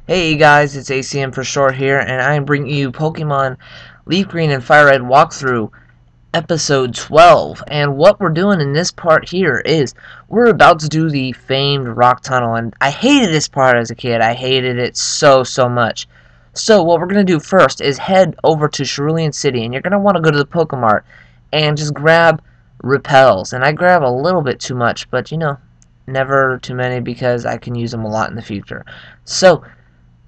Hey guys, it's ACM for short here, and I am bringing you Pokemon Leaf Green and Fire Red walkthrough episode 12. And what we're doing in this part here is we're about to do the famed rock tunnel, and I hated this part as a kid. I hated it so much. So what we're going to do first is head over to Cerulean City, and you're going to want to go to the Pokemart and just grab repels. And I grab a little bit too much, but you know, never too many because I can use them a lot in the future. So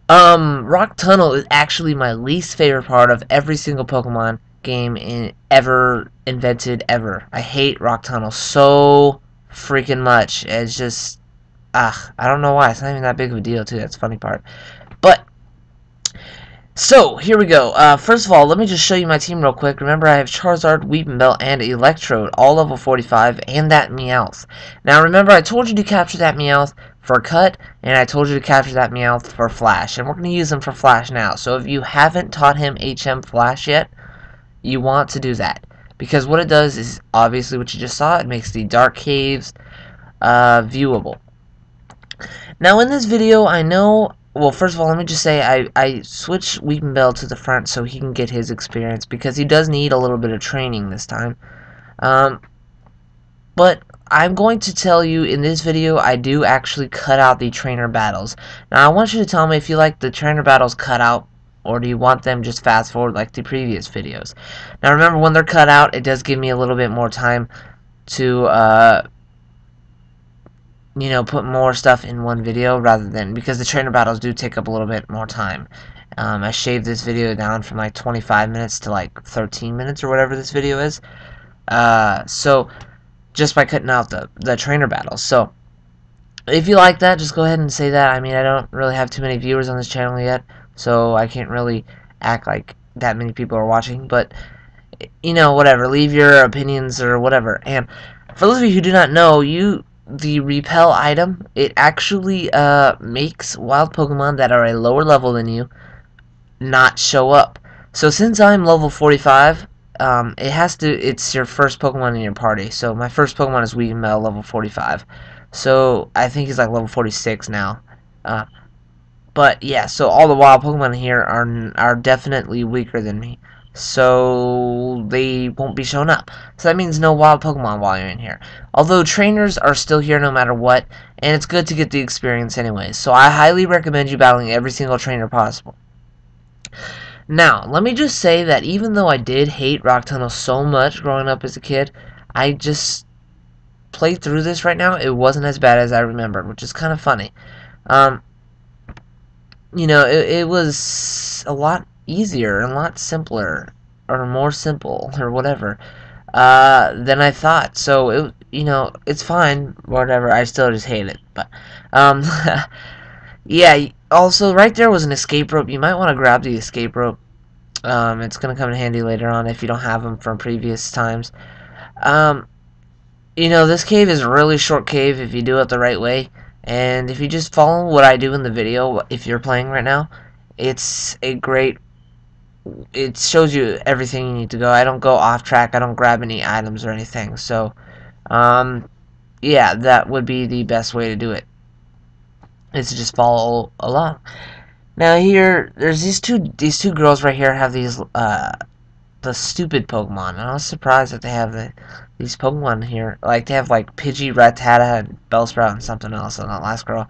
Rock Tunnel is actually my least favorite part of every single Pokemon game ever invented ever. I hate Rock Tunnel so freaking much. It's just, I don't know why. It's not even that big of a deal, too. That's the funny part. But, so, here we go. First of all, let me just show you my team real quick. Remember, I have Charizard, Weepinbell, and Electrode, all level 45, and that Meowth. Now, remember, I told you to capture that Meowth for Cut, and I told you to capture that Meowth for Flash, and we're going to use him for Flash now. So if you haven't taught him HM Flash yet, you want to do that, because what it does is, obviously what you just saw, it makes the Dark Caves viewable. Now in this video, I know, well, first of all, let me just say I switched Weepinbell to the front so he can get his experience, because he does need a little bit of training this time. But I'm going to tell you in this video, I do actually cut out the trainer battles. Now I want you to tell me if you like the trainer battles cut out, or do you want them just fast forward like the previous videos. Now remember, when they're cut out, it does give me a little bit more time to you know, put more stuff in one video, rather than, because the trainer battles do take up a little bit more time. I shaved this video down from like 25 minutes to like 13 minutes or whatever this video is. So just by cutting out the trainer battles. So if you like that, just go ahead and say that. I mean, I don't really have too many viewers on this channel yet, so I can't really act like that many people are watching. But you know, whatever, leave your opinions or whatever. And for those of you who do not know, the repel item, it actually makes wild Pokemon that are a lower level than you not show up. So since I'm level 45, it's your first Pokemon in your party. So my first Pokemon is Weepinbell, level 45. So I think he's like level 46 now. But yeah, so all the wild Pokemon here are definitely weaker than me. So they won't be shown up. So that means no wild Pokemon while you're in here. Although trainers are still here no matter what, and it's good to get the experience anyways. So I highly recommend you battling every single trainer possible. Now, let me just say that even though I did hate Rock Tunnel so much growing up as a kid, I just played through this right now. It wasn't as bad as I remembered, which is kind of funny. You know, it was a lot easier and a lot simpler, or more simple, or whatever, than I thought. So, you know, it's fine, whatever. I still just hate it. But, yeah, also, right there was an escape rope. You might want to grab the escape rope. It's going to come in handy later on if you don't have them from previous times. You know, this cave is a really short cave if you do it the right way. And if you just follow what I do in the video, if you're playing right now, it's a great... It shows you everything you need to go. I don't go off track. I don't grab any items or anything. So, yeah, that would be the best way to do it, is to just follow along. Now here, there's these two girls right here have these the stupid Pokemon, and I was surprised that they have these Pokemon here. Like, they have like Pidgey, Rattata, and Bellsprout, and something else on that last girl.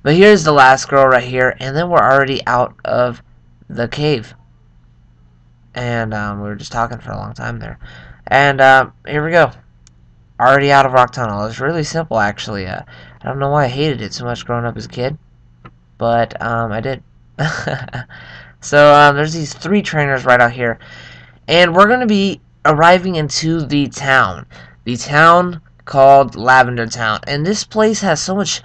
But here's the last girl right here, and then we're already out of the cave. And we were just talking for a long time there. And here we go. Already out of Rock Tunnel. It's really simple, actually. I don't know why I hated it so much growing up as a kid, but I did. So there's these 3 trainers right out here, and we're going to be arriving into the town called Lavender Town. And this place has so much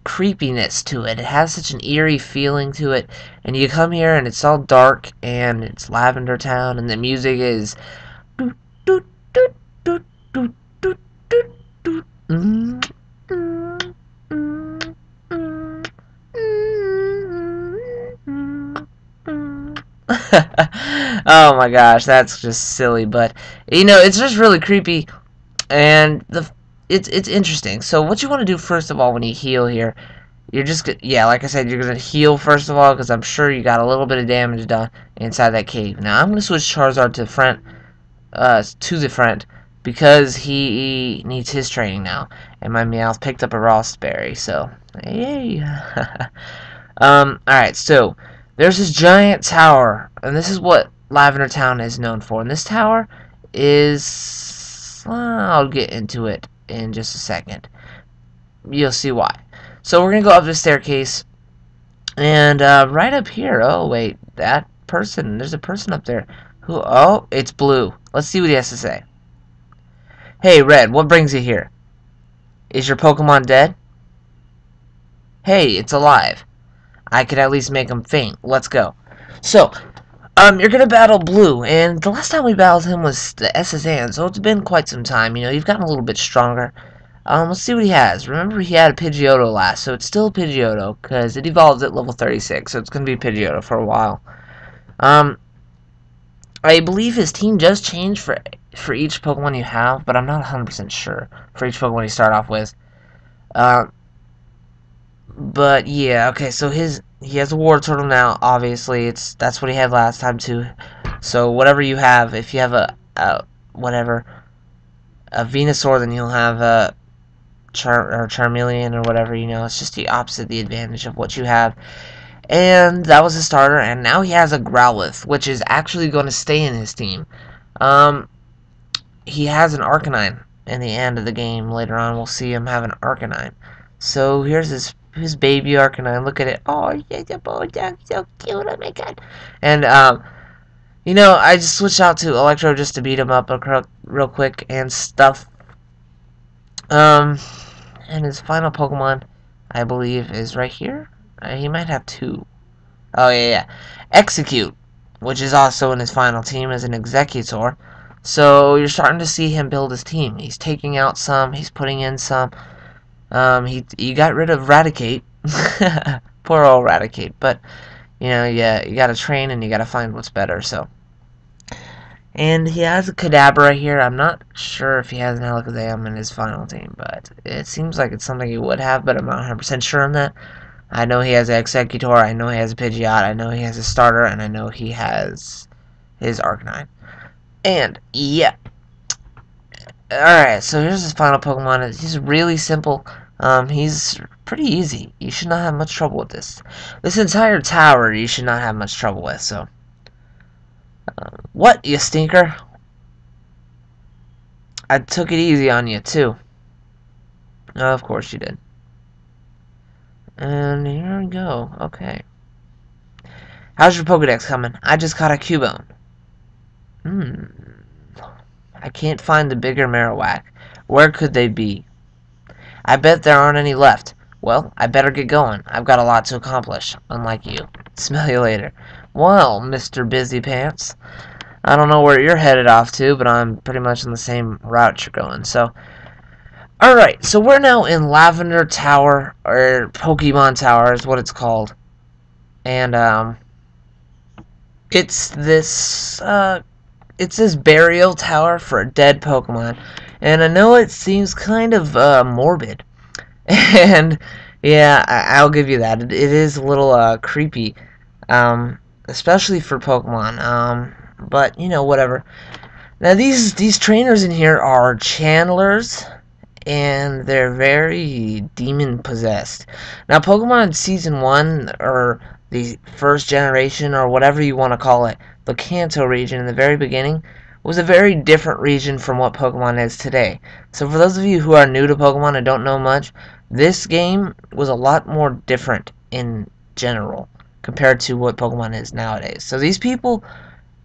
creepiness to it. It has such an eerie feeling to it, and you come here and it's all dark and it's Lavender Town, and the music is oh my gosh, that's just silly, but you know, it's just really creepy, and it's interesting. So what you want to do first of all when you heal here you're just, yeah, like I said, you're going to heal first of all, because I'm sure you got a little bit of damage done inside that cave. Now, I'm going to switch Charizard to the friend, because he needs his training now. And my Meowth picked up a Ross Berry, so, yay. Alright, so, there's this giant tower, and this is what Lavender Town is known for. And this tower is, I'll get into it in just a second. You'll see why. So we're going to go up the staircase, and right up here, oh wait, that person, there's a person up there. Who, oh, it's Blue. Let's see what he has to say. Hey, Red, what brings you here? Is your Pokemon dead? Hey, it's alive. I could at least make him faint. Let's go. So, you're gonna battle Blue, and the last time we battled him was the SSN, so it's been quite some time. You know, you've gotten a little bit stronger. Let's see what he has. Remember, he had a Pidgeotto last, so it's still a Pidgeotto, because it evolves at level 36, so it's gonna be Pidgeotto for a while. I believe his team does change for each Pokemon you have, but I'm not 100% sure for each Pokemon you start off with. But yeah, okay, so he has a Wartortle now, obviously. That's what he had last time too. So whatever you have, if you have a Venusaur, then you'll have a Charmeleon or whatever, you know. It's just the opposite, the advantage of what you have. And that was his starter, and now he has a Growlithe, which is actually going to stay in his team. He has an Arcanine in the end of the game. Later on, we'll see him have an Arcanine. So here's his baby Arcanine. Look at it. Oh, yeah, so cute. Oh my god. And you know, I just switched out to Electro just to beat him up real quick and stuff. And his final Pokemon, I believe, is right here. He might have two. Oh, yeah. Execute, which is also in his final team as an Executor. So you're starting to see him build his team. He's taking out some. He's putting in some. He got rid of Raticate. Poor old Raticate. But, you know, yeah, you got to train and you got to find what's better. So, and he has a Kadabra here. I'm not sure if he has an Alakazam in his final team, but it seems like it's something he would have, but I'm not 100% sure on that. I know he has an Executor, I know he has a Pidgeot, I know he has a starter, and I know he has his Arcanine. And, yeah. Alright, so here's his final Pokemon. He's really simple. He's pretty easy. You should not have much trouble with this. This entire tower you should not have much trouble with, so. What, you stinker? I took it easy on you, too. Oh, of course you did. And here we go. Okay. How's your Pokedex coming? I just caught a Cubone. I can't find the bigger Marowak. Where could they be? I bet there aren't any left. Well, I better get going. I've got a lot to accomplish, unlike you. Smell you later. Well, Mr. Busy Pants. I don't know where you're headed off to, but I'm pretty much on the same route you're going, so. Alright, so we're now in Lavender Tower, or Pokemon Tower is what it's called. And, it's this burial tower for a dead Pokemon. And I know it seems kind of, morbid. And, yeah, I'll give you that. It is a little, creepy. Especially for Pokemon. But, you know, whatever. Now, these trainers in here are channelers. And they're very demon-possessed. Now, Pokemon Season 1, or the first generation, or whatever you want to call it, the Kanto region in the very beginning, was a very different region from what Pokemon is today. So for those of you who are new to Pokemon and don't know much, this game was a lot more different in general compared to what Pokemon is nowadays. So these people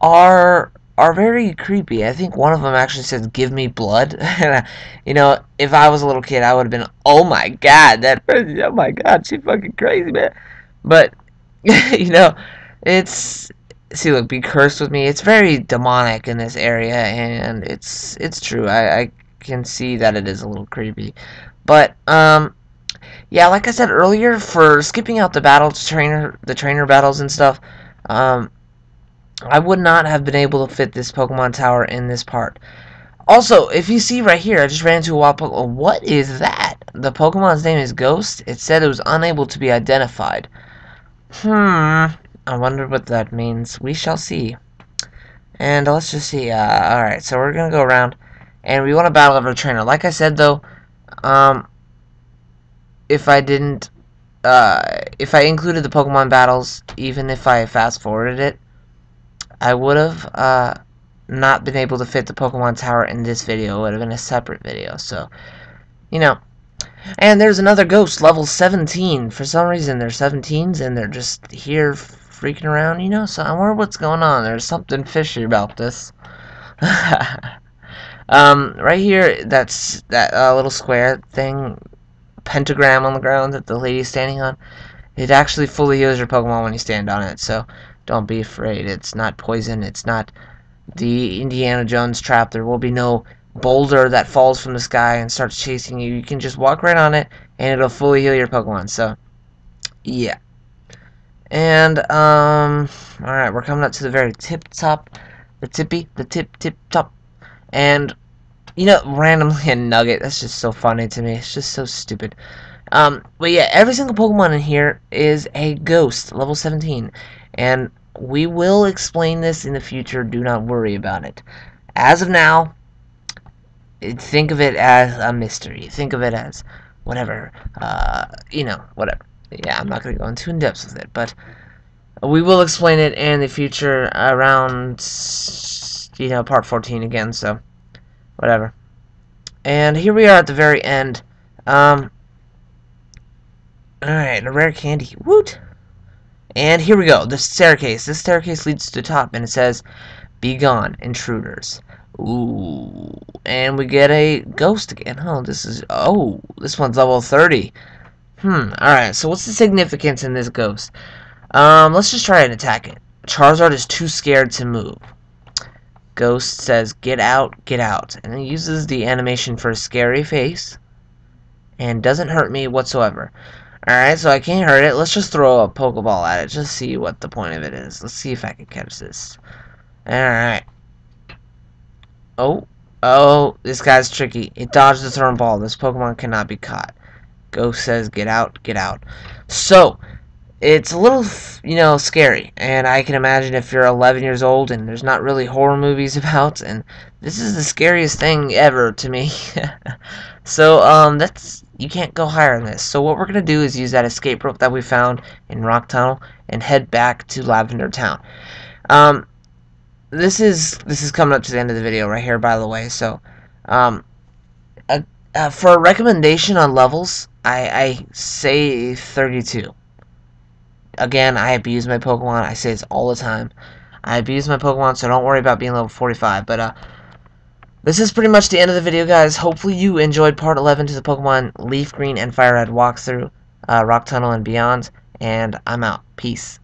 are very creepy. I think one of them actually says, "Give me blood." You know, if I was a little kid, I would have been, "Oh my god, that person, oh my god, she's fucking crazy, man." But, you know, it's, see, look, be cursed with me. It's very demonic in this area, and it's true. I can see that it is a little creepy. But, yeah, like I said earlier, for skipping out the trainer battles and stuff, I would not have been able to fit this Pokemon Tower in this part. Also, if you see right here, I just ran into a wild Pokemon. What is that? The Pokemon's name is Ghost. It said it was unable to be identified. I wonder what that means. We shall see. And let's just see. Alright, so we're going to go around. And we want to battle over a trainer. Like I said, though, if I didn't... if I included the Pokemon battles, even if I fast-forwarded it, I would have, not been able to fit the Pokemon Tower in this video. It would have been a separate video, so, you know. And there's another ghost, level 17. For some reason, they're 17s, and they're just here freaking around, you know, so I wonder what's going on. There's something fishy about this. Right here, that's that little square thing, pentagram on the ground that the lady's standing on. It actually fully heals your Pokemon when you stand on it, so don't be afraid. It's not poison, it's not the Indiana Jones trap. There will be no boulder that falls from the sky and starts chasing you. You can just walk right on it and it'll fully heal your Pokemon. So yeah. And alright, we're coming up to the very tip top. The tip top. And you know, randomly a nugget. That's just so funny to me. It's just so stupid. But yeah, every single Pokemon in here is a ghost, level 17. And we will explain this in the future. Do not worry about it. As of now, think of it as a mystery. Think of it as whatever. You know, whatever. Yeah, I'm not going to go into in depth with it, but we will explain it in the future around, you know, part 14 again. So, whatever. And here we are at the very end. Alright, a rare candy. Woot! And here we go, the staircase. This staircase leads to the top, and it says, "Be gone, intruders." Ooh. And we get a ghost again. Oh, this one's level 30. Alright, so what's the significance in this ghost? Let's just try and attack it. Charizard is too scared to move. Ghost says, "Get out, get out." And it uses the animation for a scary face. And doesn't hurt me whatsoever. Alright, so I can't hurt it. Let's just throw a Pokeball at it. Just see what the point of it is. Let's see if I can catch this. Alright. Oh, this guy's tricky. It dodged the thrown ball. This Pokemon cannot be caught. Ghost says, "Get out, get out." So, it's a little, you know, scary. And I can imagine if you're 11 years old and there's not really horror movies about, and this is the scariest thing ever to me. So, you can't go higher than this. So what we're going to do is use that escape rope that we found in Rock Tunnel and head back to Lavender Town. This is coming up to the end of the video right here, by the way. So, for a recommendation on levels, I say 32. Again, I abuse my Pokemon. I say this all the time. I abuse my Pokemon, so don't worry about being level 45. But, this is pretty much the end of the video, guys. Hopefully you enjoyed part 11 to the Pokemon Leaf Green and Fire Red walkthrough, Rock Tunnel and beyond. And I'm out. Peace.